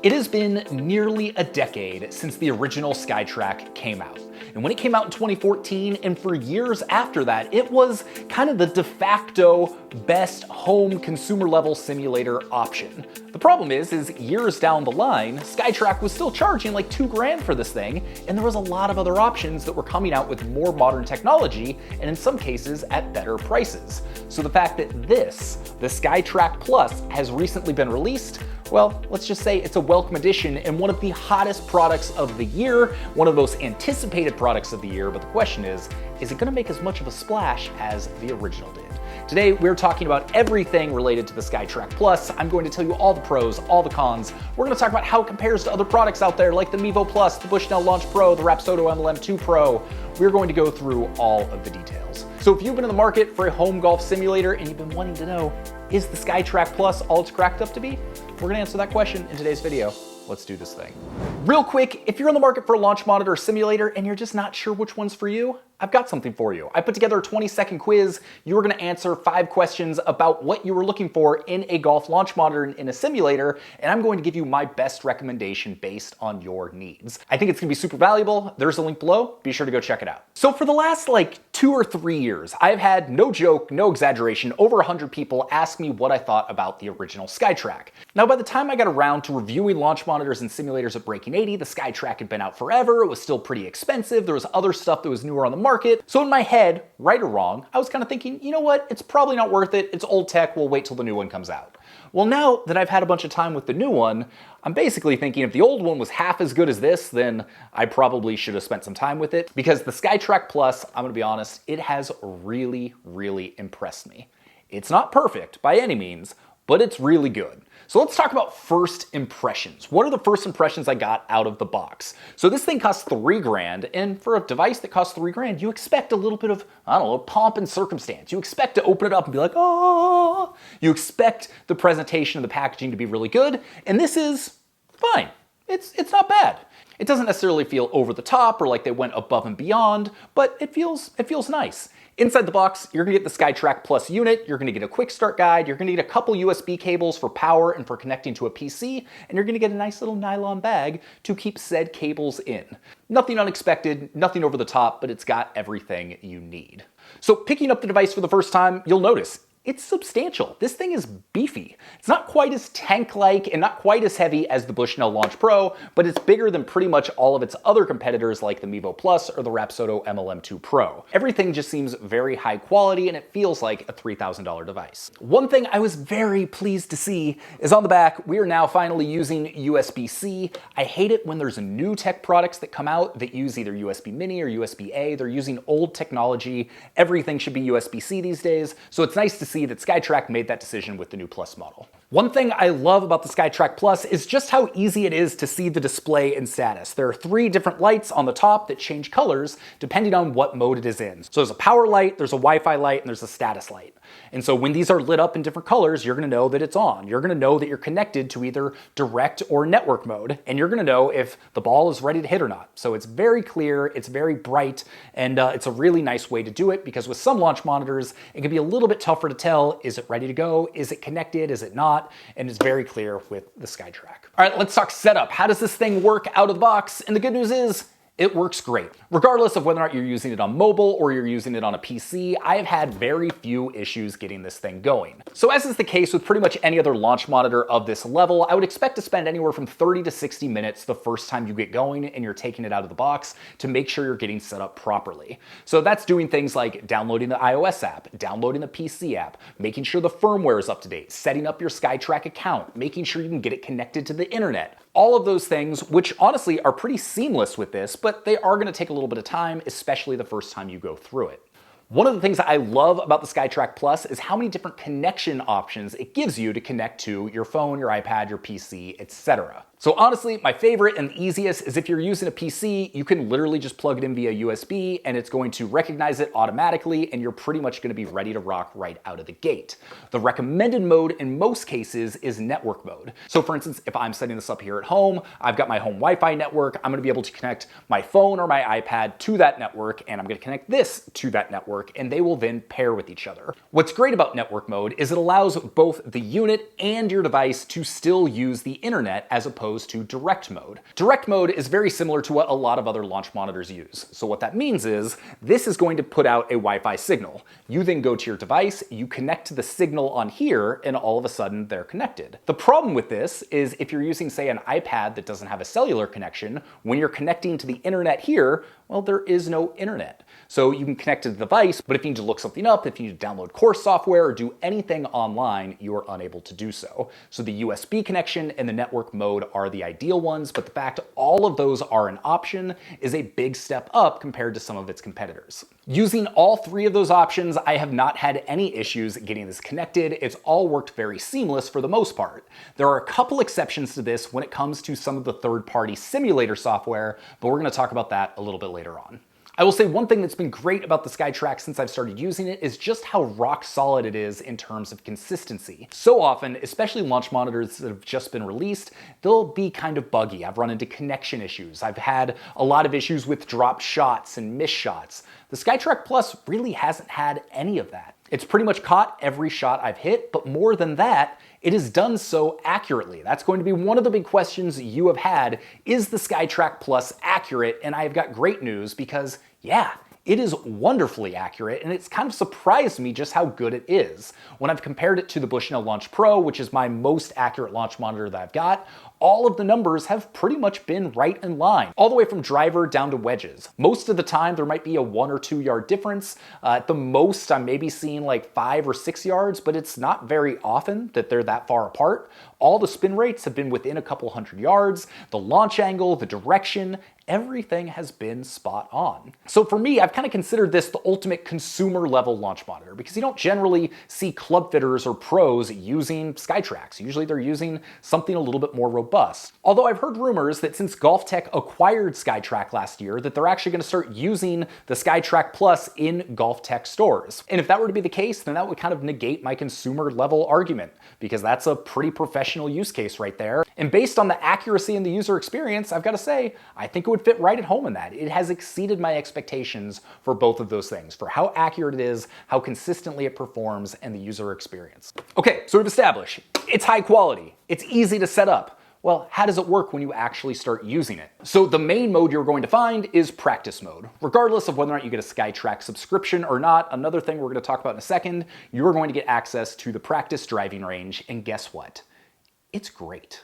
It has been nearly a decade since the original SkyTrak came out. And when it came out in 2014, and for years after that, it was kind of the de facto best home consumer level simulator option. The problem is years down the line, SkyTrak was still charging like $2,000 for this thing, and there was a lot of other options that were coming out with more modern technology, and in some cases at better prices. So the fact that the SkyTrak Plus, has recently been released, well, let's just say it's a welcome addition and one of the hottest products of the year, one of the most anticipated products of the year, but the question is it gonna make as much of a splash as the original did? Today, we're talking about everything related to the SkyTrak Plus. I'm going to tell you all the pros, all the cons. We're gonna talk about how it compares to other products out there like the Mevo Plus, the Bushnell Launch Pro, the Rapsodo MLM2 Pro. We're going to go through all of the details. So if you've been in the market for a home golf simulator and you've been wanting to know, is the SkyTrak Plus all it's cracked up to be? We're gonna answer that question in today's video. Let's do this thing. Real quick, if you're in the market for a launch monitor or simulator and you're just not sure which one's for you, I've got something for you. I put together a 20-second quiz. You were gonna answer 5 questions about what you were looking for in a golf launch monitor and in a simulator, and I'm going to give you my best recommendation based on your needs. I think it's gonna be super valuable. There's a link below. Be sure to go check it out. So for the last 2 or 3 years, I've had, no joke, no exaggeration, over 100 people ask me what I thought about the original SkyTrak. Now, by the time I got around to reviewing launch monitors and simulators at Breaking 80, the SkyTrak had been out forever. It was still pretty expensive. There was other stuff that was newer on the market. So in my head, right or wrong, I was kind of thinking, you know what? It's probably not worth it. It's old tech. We'll wait till the new one comes out. Well, now that I've had a bunch of time with the new one, I'm basically thinking if the old one was half as good as this, then I probably should have spent some time with it, because the SkyTrak Plus, I'm gonna be honest, it has really, really impressed me. It's not perfect by any means, but it's really good. So let's talk about first impressions. What are the first impressions I got out of the box? So this thing costs $3,000, and for a device that costs $3,000, you expect a little bit of, I don't know, pomp and circumstance. You expect to open it up and be like, oh. You expect the presentation and the packaging to be really good, and this is fine. It's not bad. It doesn't necessarily feel over the top or like they went above and beyond, but it feels nice. Inside the box, you're gonna get the SkyTrak Plus unit, you're gonna get a quick start guide, you're gonna get a couple USB cables for power and for connecting to a PC, and you're gonna get a nice little nylon bag to keep said cables in. Nothing unexpected, nothing over the top, but it's got everything you need. So picking up the device for the first time, you'll notice it's substantial. This thing is beefy. It's not quite as tank-like and not quite as heavy as the Bushnell Launch Pro, but it's bigger than pretty much all of its other competitors like the Mevo Plus or the Rapsodo MLM2 Pro. Everything just seems very high quality and it feels like a $3,000 device. One thing I was very pleased to see is on the back, we are now finally using USB-C. I hate it when there's new tech products that come out that use either USB Mini or USB-A. They're using old technology. Everything should be USB-C these days, so it's nice to see that SkyTrak made that decision with the new Plus model. One thing I love about the SkyTrak Plus is just how easy it is to see the display and status. There are 3 different lights on the top that change colors depending on what mode it is in. So there's a power light, there's a Wi-Fi light, and there's a status light. And so when these are lit up in different colors, you're gonna know that it's on. You're gonna know that you're connected to either direct or network mode, and you're gonna know if the ball is ready to hit or not. So it's very clear, it's very bright, and it's a really nice way to do it, because with some launch monitors, it can be a little bit tougher to tell, is it ready to go? Is it connected? Is it not? And it's very clear with the SkyTrak. All right, let's talk setup. How does this thing work out of the box? And the good news is, it works great. Regardless of whether or not you're using it on mobile or you're using it on a PC, I have had very few issues getting this thing going. So as is the case with pretty much any other launch monitor of this level, I would expect to spend anywhere from 30 to 60 minutes the first time you get going and you're taking it out of the box to make sure you're getting set up properly. So that's doing things like downloading the iOS app, downloading the PC app, making sure the firmware is up to date, setting up your SkyTrak account, making sure you can get it connected to the internet. All of those things, which honestly are pretty seamless with this, but they are gonna take a little bit of time, especially the first time you go through it. One of the things that I love about the SkyTrak Plus is how many different connection options it gives you to connect to your phone, your iPad, your PC, etc. So honestly, my favorite and easiest is if you're using a PC, you can literally just plug it in via USB and it's going to recognize it automatically and you're pretty much going to be ready to rock right out of the gate. The recommended mode in most cases is network mode. So for instance, if I'm setting this up here at home, I've got my home Wi-Fi network, I'm going to be able to connect my phone or my iPad to that network and I'm going to connect this to that network network, and they will then pair with each other. What's great about network mode is it allows both the unit and your device to still use the internet as opposed to direct mode. Direct mode is very similar to what a lot of other launch monitors use. So what that means is this is going to put out a Wi-Fi signal. You then go to your device, you connect to the signal on here, and all of a sudden they're connected. The problem with this is if you're using, say, an iPad that doesn't have a cellular connection, when you're connecting to the internet here, well, there is no internet. So you can connect to the device, but if you need to look something up, if you need to download course software or do anything online, you are unable to do so. So the USB connection and the network mode are the ideal ones, but the fact all of those are an option is a big step up compared to some of its competitors. Using all three of those options, I have not had any issues getting this connected. It's all worked very seamless for the most part. There are a couple exceptions to this when it comes to some of the third-party simulator software, but we're going to talk about that a little bit later on. I will say one thing that's been great about the SkyTrak since I've started using it is just how rock solid it is in terms of consistency. So often, especially launch monitors that have just been released, they'll be kind of buggy. I've run into connection issues. I've had a lot of issues with dropped shots and missed shots. The SkyTrak Plus really hasn't had any of that. It's pretty much caught every shot I've hit, but more than that, it is done so accurately. That's going to be one of the big questions you have had. Is the SkyTrak Plus accurate? And I've got great news because, yeah, it is wonderfully accurate, and it's kind of surprised me just how good it is. When I've compared it to the Bushnell Launch Pro, which is my most accurate launch monitor that I've got, all of the numbers have pretty much been right in line, all the way from driver down to wedges. Most of the time, there might be a 1 or 2 yard difference. At the most, I'm maybe seeing like 5 or 6 yards, but it's not very often that they're that far apart. All the spin rates have been within a couple hundred yards. The launch angle, the direction, everything has been spot on. So for me, I've kind of considered this the ultimate consumer level launch monitor because you don't generally see club fitters or pros using SkyTraks. Usually they're using something a little bit more robust. Although I've heard rumors that since GolfTech acquired SkyTrak last year, that they're actually going to start using the SkyTrak Plus in GolfTech stores. And if that were to be the case, then that would kind of negate my consumer level argument because that's a pretty professional use case right there. And based on the accuracy and the user experience, I've got to say, I think it would fit right at home in that. It has exceeded my expectations for both of those things, for how accurate it is, how consistently it performs, and the user experience. Okay, so we've established it's high quality, it's easy to set up. Well, how does it work when you actually start using it? So the main mode you're going to find is practice mode. Regardless of whether or not you get a SkyTrak subscription or not, another thing we're going to talk about in a second, you're going to get access to the practice driving range, and guess what? It's great.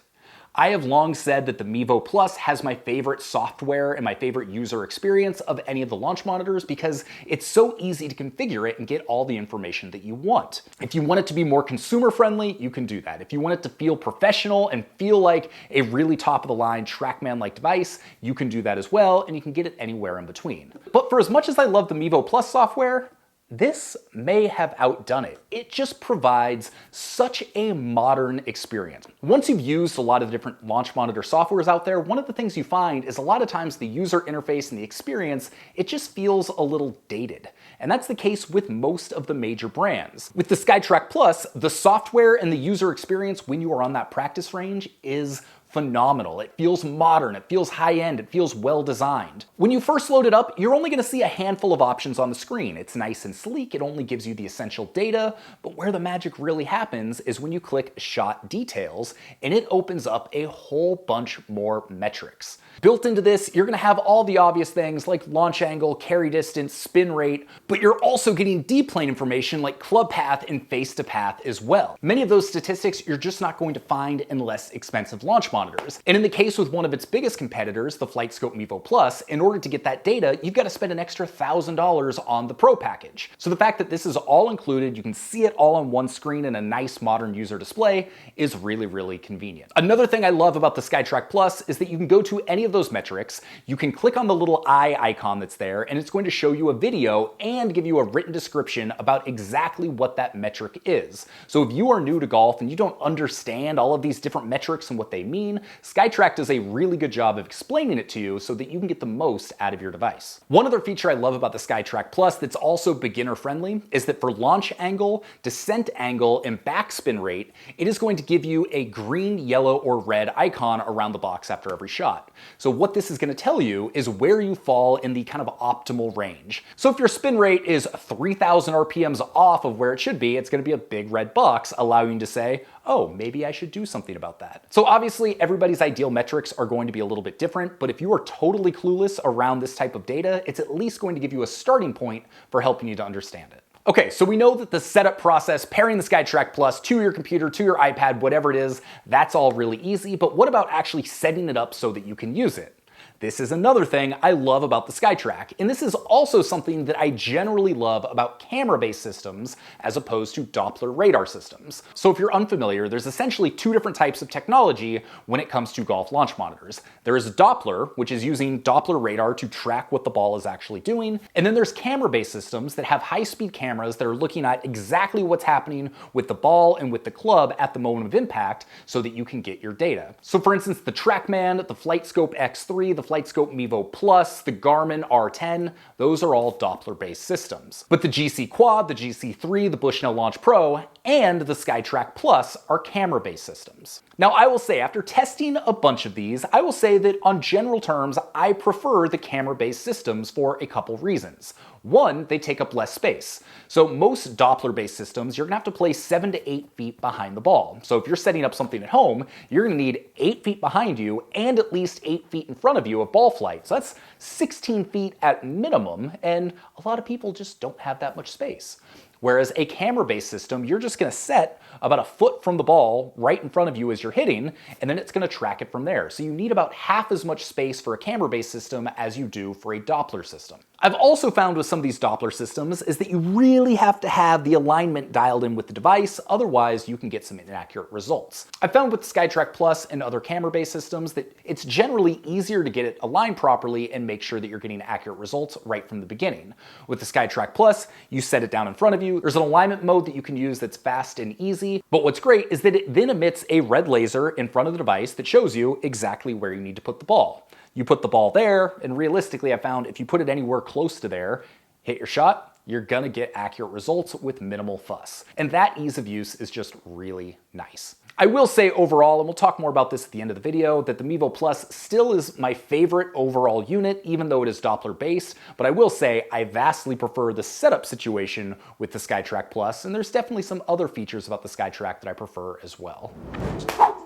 I have long said that the Mevo Plus has my favorite software and my favorite user experience of any of the launch monitors because it's so easy to configure it and get all the information that you want. If you want it to be more consumer friendly, you can do that. If you want it to feel professional and feel like a really top of the line TrackMan-like device, you can do that as well, and you can get it anywhere in between. But for as much as I love the Mevo Plus software, this may have outdone it. It just provides such a modern experience. Once you've used a lot of the different launch monitor softwares out there, one of the things you find is a lot of times the user interface and the experience, it just feels a little dated. And that's the case with most of the major brands. With the SkyTrak Plus, the software and the user experience when you are on that practice range is phenomenal. It feels modern, it feels high-end, it feels well-designed. When you first load it up, you're only going to see a handful of options on the screen. It's nice and sleek, it only gives you the essential data, but where the magic really happens is when you click Shot Details, and it opens up a whole bunch more metrics. Built into this, you're going to have all the obvious things like launch angle, carry distance, spin rate, but you're also getting D-plane information like club path and face to path as well. Many of those statistics you're just not going to find in less expensive launch monitors. And in the case with one of its biggest competitors, the FlightScope Mevo Plus, in order to get that data, you've got to spend an extra $1,000 on the Pro package. So the fact that this is all included, you can see it all on one screen in a nice modern user display is really, really convenient. Another thing I love about the SkyTrak Plus is that you can go to any of those metrics, you can click on the little eye icon that's there, and it's going to show you a video and give you a written description about exactly what that metric is. So if you are new to golf and you don't understand all of these different metrics and what they mean, screen, SkyTrak does a really good job of explaining it to you so that you can get the most out of your device. One other feature I love about the SkyTrak Plus that's also beginner friendly is that for launch angle, descent angle, and backspin rate, it is going to give you a green, yellow, or red icon around the box after every shot. So what this is going to tell you is where you fall in the kind of optimal range. So if your spin rate is 3,000 RPMs off of where it should be, it's going to be a big red box allowing you to say, oh, maybe I should do something about that. So obviously everybody's ideal metrics are going to be a little bit different, but if you are totally clueless around this type of data, it's at least going to give you a starting point for helping you to understand it. Okay, so we know that the setup process, pairing the SkyTrak Plus to your computer, to your iPad, whatever it is, that's all really easy, but what about actually setting it up so that you can use it? This is another thing I love about the SkyTrak, and this is also something that I generally love about camera-based systems as opposed to Doppler radar systems. So if you're unfamiliar, there's essentially two different types of technology when it comes to golf launch monitors. There is Doppler, which is using Doppler radar to track what the ball is actually doing, and then there's camera-based systems that have high-speed cameras that are looking at exactly what's happening with the ball and with the club at the moment of impact so that you can get your data. So for instance, the TrackMan, the FlightScope X3, the FlightScope Mevo Plus, the Garmin R10, those are all Doppler-based systems. But the GC Quad, the GC3, the Bushnell Launch Pro, and the SkyTrak Plus are camera-based systems. Now I will say, after testing a bunch of these, I will say that on general terms, I prefer the camera-based systems for a couple reasons. One, they take up less space. So most Doppler-based systems, you're gonna have to place 7 to 8 feet behind the ball. So if you're setting up something at home, you're gonna need 8 feet behind you and at least 8 feet in front of you of ball flight. So that's 16 feet at minimum, and a lot of people just don't have that much space. Whereas a camera-based system, you're just gonna set about a foot from the ball right in front of you as you're hitting, and then it's gonna track it from there. So you need about half as much space for a camera-based system as you do for a Doppler system. I've also found with some of these Doppler systems is that you really have to have the alignment dialed in with the device, otherwise you can get some inaccurate results. I've found with SkyTrak Plus and other camera-based systems that it's generally easier to get it aligned properly and make sure that you're getting accurate results right from the beginning. With the SkyTrak Plus, you set it down in front of you. There's an alignment mode that you can use that's fast and easy, but what's great is that it then emits a red laser in front of the device that shows you exactly where you need to put the ball. You put the ball there, and realistically I found if you put it anywhere close to there, hit your shot, you're gonna get accurate results with minimal fuss. And that ease of use is just really nice. I will say overall, and we'll talk more about this at the end of the video, that the Mevo Plus still is my favorite overall unit, even though it is Doppler based, but I will say I vastly prefer the setup situation with the SkyTrak Plus, and there's definitely some other features about the SkyTrak that I prefer as well.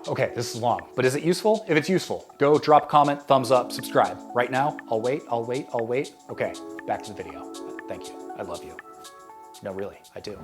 Okay, this is long, but is it useful? If it's useful, go drop a comment, thumbs up, subscribe. Right now, I'll wait. Okay, back to the video. Thank you, I love you. No, really, I do.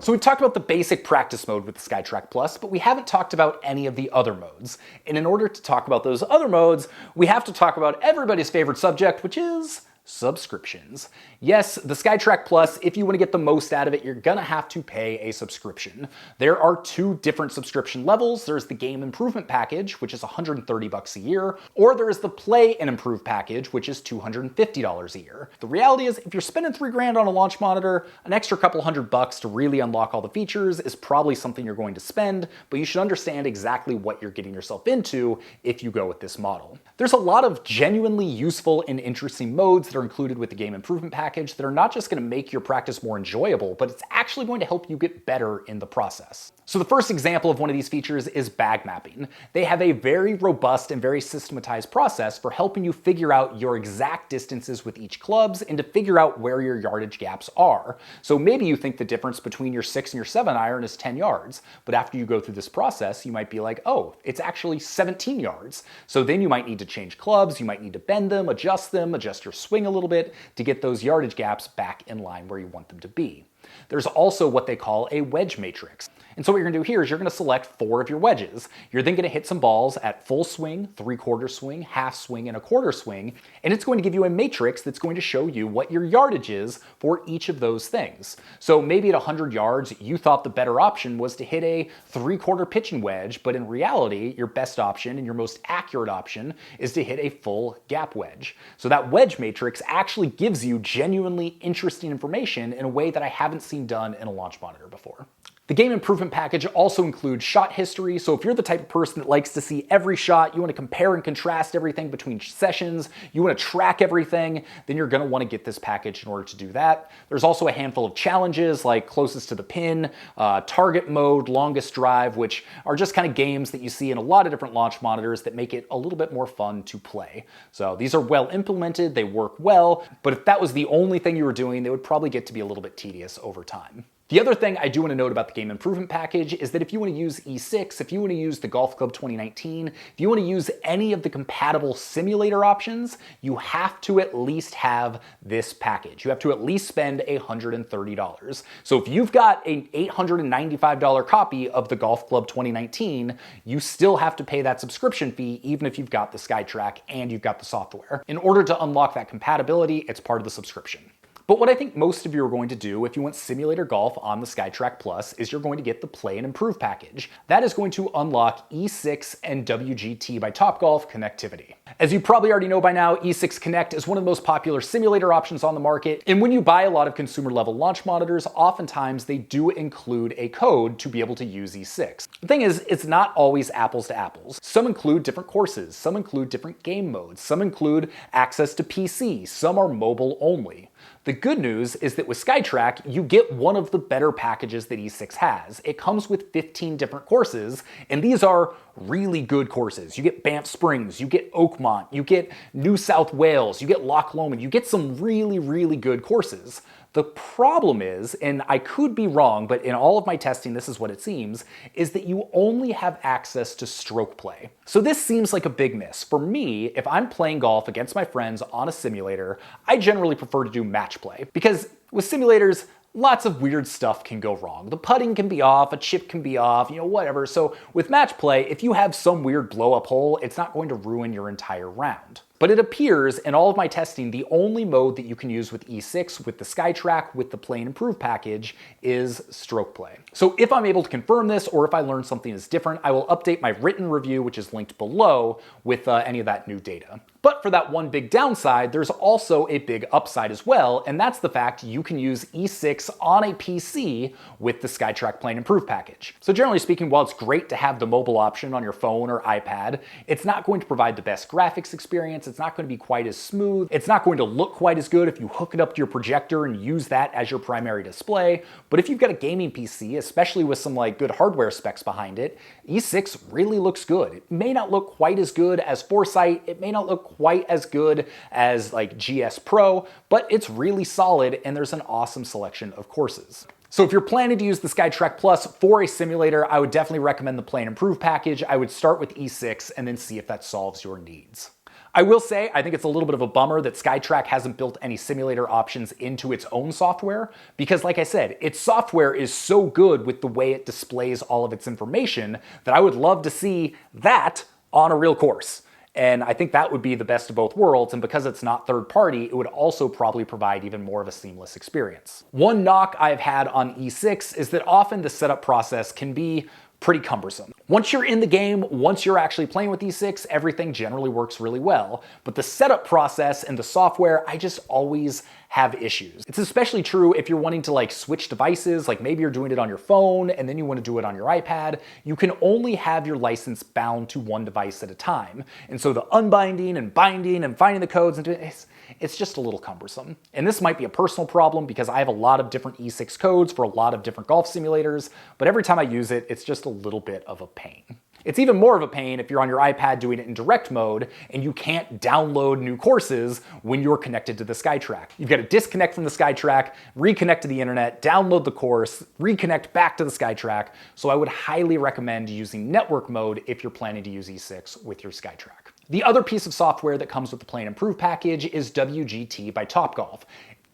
So we've talked about the basic practice mode with the SkyTrak Plus, but we haven't talked about any of the other modes. And in order to talk about those other modes, we have to talk about everybody's favorite subject, which is subscriptions. Yes, the SkyTrak Plus, if you want to get the most out of it, you're gonna have to pay a subscription. There are two different subscription levels. There's the Game Improvement Package, which is $130 a year, or there's the Play and Improve Package, which is $250 a year. The reality is, if you're spending $3,000 on a launch monitor, an extra couple $100 to really unlock all the features is probably something you're going to spend, but you should understand exactly what you're getting yourself into if you go with this model. There's a lot of genuinely useful and interesting modes that are included with the Game Improvement Package that are not just going to make your practice more enjoyable, but it's actually going to help you get better in the process. So the first example of one of these features is bag mapping. They have a very robust and very systematized process for helping you figure out your exact distances with each clubs and to figure out where your yardage gaps are. So maybe you think the difference between your 6 and your 7 iron is 10 yards, but after you go through this process, you might be like, oh, it's actually 17 yards. So then you might need to change clubs, you might need to bend them, adjust your swing a little bit to get those yardage gaps back in line where you want them to be. There's also what they call a wedge matrix. And so what you're gonna do here is you're gonna select 4 of your wedges. You're then gonna hit some balls at full swing, 3/4 swing, half swing, and a quarter swing, and it's going to give you a matrix that's going to show you what your yardage is for each of those things. So maybe at 100 yards, you thought the better option was to hit a 3/4 pitching wedge, but in reality, your best option and your most accurate option is to hit a full gap wedge. So that wedge matrix actually gives you genuinely interesting information in a way that I haven't seen done in a launch monitor before. The game improvement package also includes shot history, so if you're the type of person that likes to see every shot, you want to compare and contrast everything between sessions, you want to track everything, then you're going to want to get this package in order to do that. There's also a handful of challenges like closest to the pin, target mode, longest drive, which are just kind of games that you see in a lot of different launch monitors that make it a little bit more fun to play. So these are well implemented, they work well, but if that was the only thing you were doing, they would probably get to be a little bit tedious over time. The other thing I do want to note about the game improvement package is that if you want to use E6, if you want to use the Golf Club 2019, if you want to use any of the compatible simulator options, you have to at least have this package. You have to at least spend $130. So if you've got an $895 copy of the Golf Club 2019, you still have to pay that subscription fee even if you've got the SkyTrak and you've got the software. In order to unlock that compatibility, it's part of the subscription. But what I think most of you are going to do if you want simulator golf on the SkyTrak Plus is you're going to get the Play and Improve package. That is going to unlock E6 and WGT by Topgolf connectivity. As you probably already know by now, E6 Connect is one of the most popular simulator options on the market, and when you buy a lot of consumer level launch monitors, oftentimes they do include a code to be able to use E6. The thing is, it's not always apples to apples. Some include different courses, some include different game modes, some include access to PC, some are mobile only. The good news is that with SkyTrak, you get one of the better packages that E6 has. It comes with 15 different courses, and these are really good courses. You get Banff Springs, you get Oakmont, you get New South Wales, you get Loch Lomond, you get some really, really good courses. The problem is, and I could be wrong, but in all of my testing, this is what it seems, is that you only have access to stroke play. So this seems like a big miss. For me, if I'm playing golf against my friends on a simulator, I generally prefer to do match play because with simulators, lots of weird stuff can go wrong. The putting can be off, a chip can be off, whatever. So with match play, if you have some weird blow up hole, it's not going to ruin your entire round. But it appears in all of my testing, the only mode that you can use with E6, with the SkyTrak, with the Play and Improve package is stroke play. So if I'm able to confirm this, or if I learn something is different, I will update my written review, which is linked below, with any of that new data. But for that one big downside, there's also a big upside as well, and that's the fact you can use E6 on a PC with the SkyTrak Play and Improve package. So generally speaking, while it's great to have the mobile option on your phone or iPad, it's not going to provide the best graphics experience. It's not going to be quite as smooth. It's not going to look quite as good if you hook it up to your projector and use that as your primary display. But if you've got a gaming PC, especially with some good hardware specs behind it, E6 really looks good. It may not look quite as good as Foresight. It may not look quite as good as GS Pro, but it's really solid and there's an awesome selection of courses. So if you're planning to use the SkyTrak Plus for a simulator, I would definitely recommend the Play and Improve package. I would start with E6 and then see if that solves your needs. I will say, I think it's a little bit of a bummer that SkyTrak hasn't built any simulator options into its own software, because like I said, its software is so good with the way it displays all of its information that I would love to see that on a real course. And I think that would be the best of both worlds, and because it's not third party, it would also probably provide even more of a seamless experience. One knock I've had on E6 is that often the setup process can be pretty cumbersome. Once you're in the game, once you're actually playing with E6, everything generally works really well. But the setup process and the software, I just always have issues. It's especially true if you're wanting to switch devices, maybe you're doing it on your phone and then you want to do it on your iPad. You can only have your license bound to one device at a time. And so the unbinding and binding and finding the codes and doing it's just a little cumbersome. And this might be a personal problem because I have a lot of different E6 codes for a lot of different golf simulators, but every time I use it, it's just a little bit of a pain. It's even more of a pain if you're on your iPad doing it in direct mode and you can't download new courses when you're connected to the SkyTrak. You've got to disconnect from the SkyTrak, reconnect to the internet, download the course, reconnect back to the SkyTrak. So I would highly recommend using network mode if you're planning to use E6 with your SkyTrak. The other piece of software that comes with the Play and Improve package is WGT by Topgolf.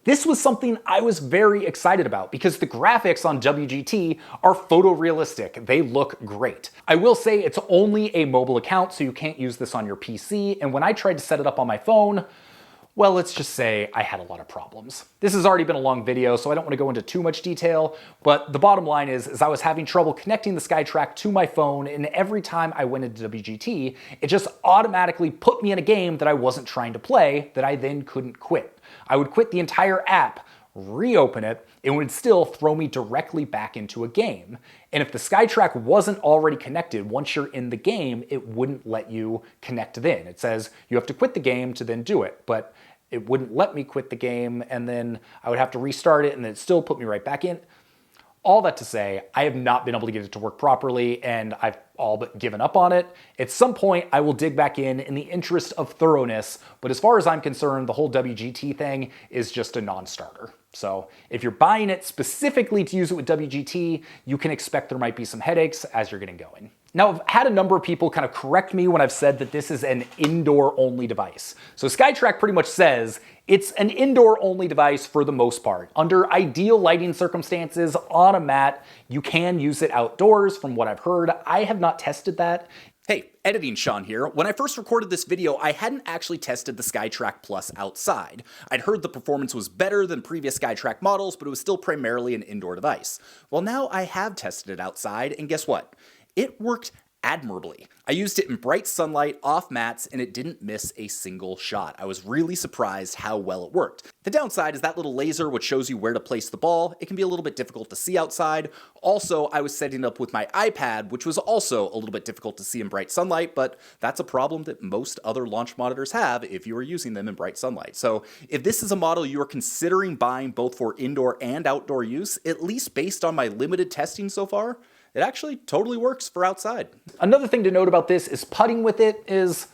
This was something I was very excited about because the graphics on WGT are photorealistic. They look great. I will say it's only a mobile account, so you can't use this on your PC, and when I tried to set it up on my phone, well, let's just say I had a lot of problems. This has already been a long video, so I don't want to go into too much detail, but the bottom line is I was having trouble connecting the SkyTrak to my phone, and every time I went into WGT, it just automatically put me in a game that I wasn't trying to play that I then couldn't quit. I would quit the entire app reopen it, it would still throw me directly back into a game. And if the SkyTrak wasn't already connected, once you're in the game, it wouldn't let you connect then. It says you have to quit the game to then do it, but it wouldn't let me quit the game, and then I would have to restart it, and then it still put me right back in. All that to say, I have not been able to get it to work properly, and I've all but given up on it. At some point, I will dig back in the interest of thoroughness, but as far as I'm concerned, the whole WGT thing is just a non-starter. So if you're buying it specifically to use it with WGT, you can expect there might be some headaches as you're getting going. Now, I've had a number of people kind of correct me when I've said that this is an indoor-only device. So SkyTrak pretty much says it's an indoor-only device for the most part. Under ideal lighting circumstances, on a mat, you can use it outdoors from what I've heard. I have not tested that. Hey, editing Sean here. When I first recorded this video, I hadn't actually tested the SkyTrak Plus outside. I'd heard the performance was better than previous SkyTrak models, but it was still primarily an indoor device. Well, now I have tested it outside, and guess what? It worked admirably. I used it in bright sunlight, off mats, and it didn't miss a single shot. I was really surprised how well it worked. The downside is that little laser which shows you where to place the ball. It can be a little bit difficult to see outside. Also, I was setting it up with my iPad, which was also a little bit difficult to see in bright sunlight, but that's a problem that most other launch monitors have if you are using them in bright sunlight. So if this is a model you are considering buying both for indoor and outdoor use, at least based on my limited testing so far, it actually totally works for outside. Another thing to note about this is putting with it is,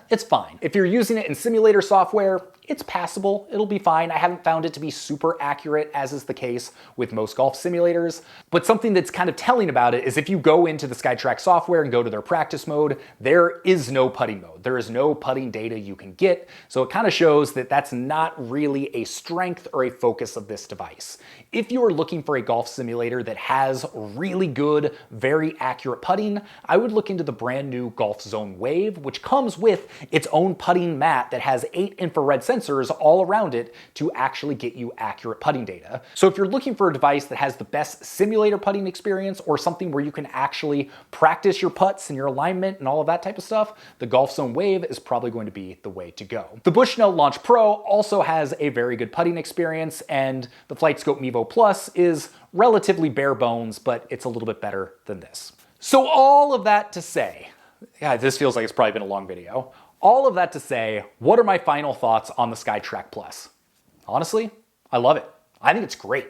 it's fine. If you're using it in simulator software, it's passable, it'll be fine. I haven't found it to be super accurate, as is the case with most golf simulators. But something that's kind of telling about it is if you go into the SkyTrak software and go to their practice mode, there is no putting mode. There is no putting data you can get. So it kind of shows that that's not really a strength or a focus of this device. If you are looking for a golf simulator that has really good, very accurate putting, I would look into the brand new Golf Zone Wave, which comes with its own putting mat that has 8 infrared sensors all around it to actually get you accurate putting data. So if you're looking for a device that has the best simulator putting experience or something where you can actually practice your putts and your alignment and all of that type of stuff, the Golf Zone Wave is probably going to be the way to go. The Bushnell Launch Pro also has a very good putting experience, and the FlightScope Mevo Plus is relatively bare bones, but it's a little bit better than this. So all of that to say, yeah, this feels like it's probably been a long video. All of that to say, what are my final thoughts on the SkyTrak Plus? Honestly, I love it. I think it's great.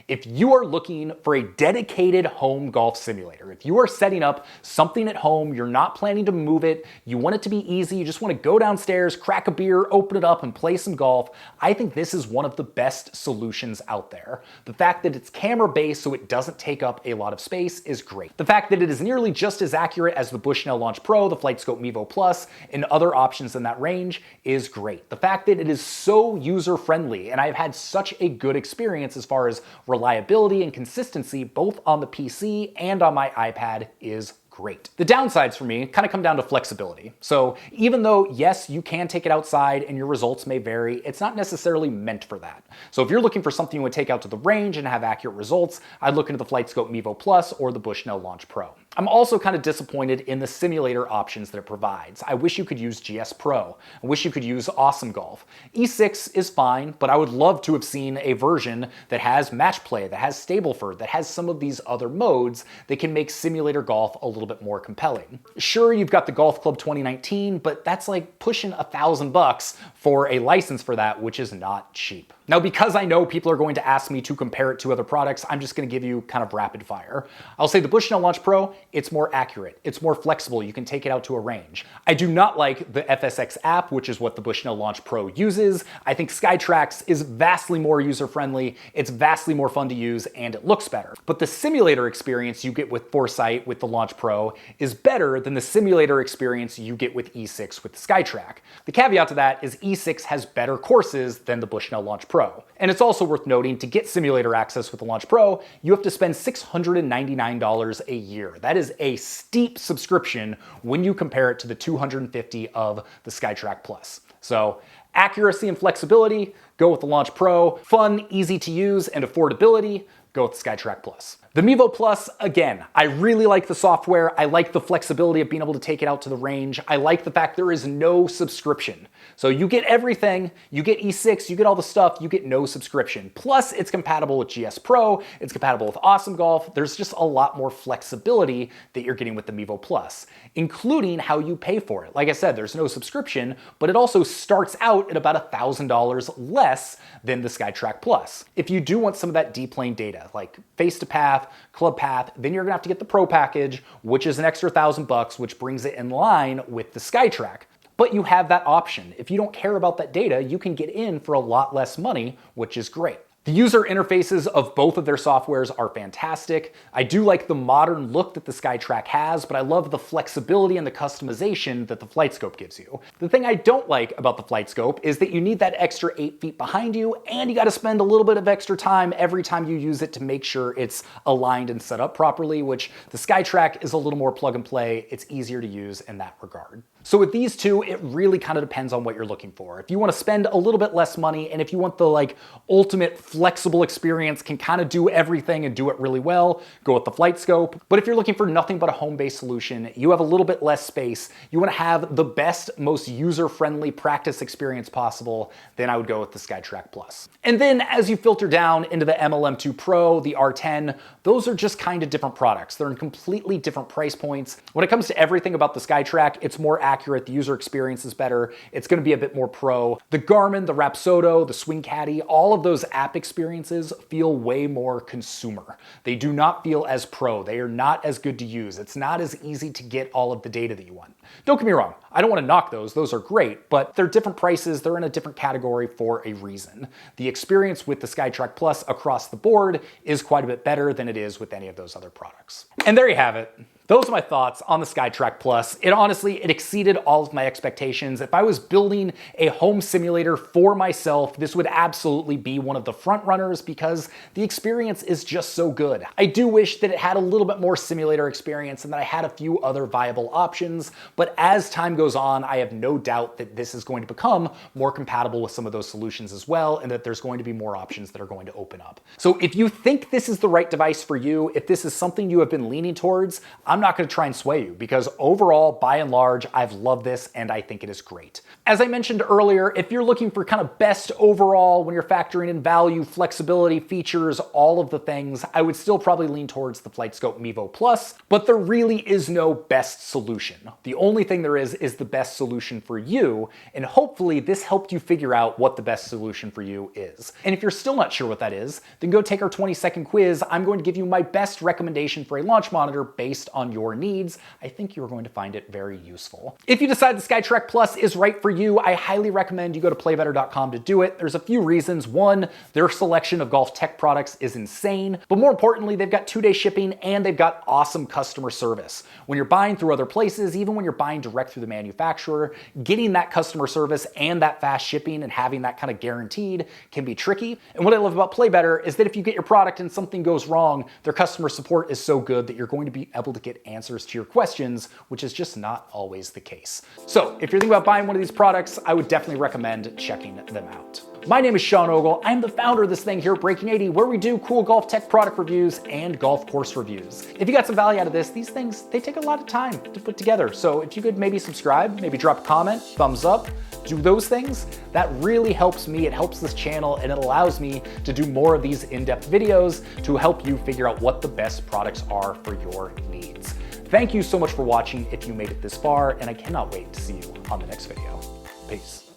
If you are looking for a dedicated home golf simulator, if you are setting up something at home, you're not planning to move it, you want it to be easy, you just want to go downstairs, crack a beer, open it up, and play some golf, I think this is one of the best solutions out there. The fact that it's camera-based so it doesn't take up a lot of space is great. The fact that it is nearly just as accurate as the Bushnell Launch Pro, the FlightScope Mevo Plus, and other options in that range is great. The fact that it is so user-friendly, and I've had such a good experience as far as reliability and consistency both on the PC and on my iPad is great. The downsides for me kind of come down to flexibility. So even though, yes, you can take it outside and your results may vary, it's not necessarily meant for that. So if you're looking for something you would take out to the range and have accurate results, I'd look into the FlightScope Mevo Plus or the Bushnell Launch Pro. I'm also kind of disappointed in the simulator options that it provides. I wish you could use GS Pro. I wish you could use Awesome Golf. E6 is fine, but I would love to have seen a version that has Match Play, that has Stableford, that has some of these other modes that can make simulator golf a little bit more compelling. Sure, you've got the Golf Club 2019, but that's like pushing $1,000 for a license for that, which is not cheap. Now, because I know people are going to ask me to compare it to other products, I'm just going to give you kind of rapid fire. I'll say the Bushnell Launch Pro, it's more accurate, it's more flexible, you can take it out to a range. I do not like the FSX app, which is what the Bushnell Launch Pro uses. I think SkyTrak's is vastly more user-friendly, it's vastly more fun to use, and it looks better. But the simulator experience you get with Foresight with the Launch Pro is better than the simulator experience you get with E6 with the SkyTrak. The caveat to that is E6 has better courses than the Bushnell Launch Pro. And it's also worth noting, to get simulator access with the Launch Pro, you have to spend $699 a year. That is a steep subscription when you compare it to the $250 of the SkyTrak Plus. So accuracy and flexibility, go with the Launch Pro. Fun, easy to use, and affordability, go with the SkyTrak Plus. The Mevo Plus, again, I really like the software. I like the flexibility of being able to take it out to the range. I like the fact there is no subscription. So you get everything, you get E6, you get all the stuff, you get no subscription. Plus, it's compatible with GS Pro, it's compatible with Awesome Golf. There's just a lot more flexibility that you're getting with the Mevo Plus, including how you pay for it. Like I said, there's no subscription, but it also starts out at about $1,000 less than the SkyTrak Plus. If you do want some of that deep lane data, like face to path, club path, then you're gonna have to get the Pro package, which is an extra $1,000, which brings it in line with the SkyTrak. But you have that option. If you don't care about that data, you can get in for a lot less money, which is great. The user interfaces of both of their softwares are fantastic. I do like the modern look that the SkyTrak has, but I love the flexibility and the customization that the FlightScope gives you. The thing I don't like about the FlightScope is that you need that extra 8 feet behind you, and you gotta spend a little bit of extra time every time you use it to make sure it's aligned and set up properly, which the SkyTrak is a little more plug and play. It's easier to use in that regard. So with these two, it really kind of depends on what you're looking for. If you want to spend a little bit less money, and if you want the ultimate flexible experience, can kind of do everything and do it really well, go with the FlightScope. But if you're looking for nothing but a home-based solution, you have a little bit less space, you want to have the best, most user-friendly practice experience possible, then I would go with the SkyTrak Plus. And then as you filter down into the MLM2 Pro, the R10, those are just kind of different products. They're in completely different price points. When it comes to everything about the SkyTrak, it's more accurate, the user experience is better, it's gonna be a bit more pro. The Garmin, the Rapsodo, the Swing Caddy, all of those app experiences feel way more consumer. They do not feel as pro. They are not as good to use. It's not as easy to get all of the data that you want. Don't get me wrong, I don't wanna knock those are great, but they're different prices, they're in a different category for a reason. The experience with the SkyTrak Plus across the board is quite a bit better than it is with any of those other products. And there you have it. Those are my thoughts on the SkyTrak Plus. It exceeded all of my expectations. If I was building a home simulator for myself, this would absolutely be one of the front runners because the experience is just so good. I do wish that it had a little bit more simulator experience and that I had a few other viable options, but as time goes on, I have no doubt that this is going to become more compatible with some of those solutions as well, and that there's going to be more options that are going to open up. So if you think this is the right device for you, if this is something you have been leaning towards, I'm not gonna try and sway you because overall, by and large, I've loved this and I think it is great. As I mentioned earlier, if you're looking for kind of best overall when you're factoring in value, flexibility, features, all of the things, I would still probably lean towards the FlightScope Mevo Plus, but there really is no best solution. The only thing there is the best solution for you, and hopefully this helped you figure out what the best solution for you is. And if you're still not sure what that is, then go take our 20-second quiz. I'm going to give you my best recommendation for a launch monitor based on your needs. I think you're going to find it very useful. If you decide the SkyTrak Plus is right for you, I highly recommend you go to playbetter.com to do it. There's a few reasons. One, their selection of golf tech products is insane, but more importantly, they've got 2-day shipping and they've got awesome customer service. When you're buying through other places, even when you're buying direct through the manufacturer, getting that customer service and that fast shipping and having that kind of guaranteed can be tricky. And what I love about PlayBetter is that if you get your product and something goes wrong, their customer support is so good that you're going to be able to get answers to your questions, which is just not always the case. So if you're thinking about buying one of these products, I would definitely recommend checking them out. My name is Sean Ogle. I'm the founder of this thing here at Breaking 80, where we do cool golf tech product reviews and golf course reviews. If you got some value out of this, these things, they take a lot of time to put together. So if you could maybe subscribe, maybe drop a comment, thumbs up, do those things, that really helps me. It helps this channel and it allows me to do more of these in-depth videos to help you figure out what the best products are for your needs. Thank you so much for watching if you made it this far, and I cannot wait to see you on the next video. Peace.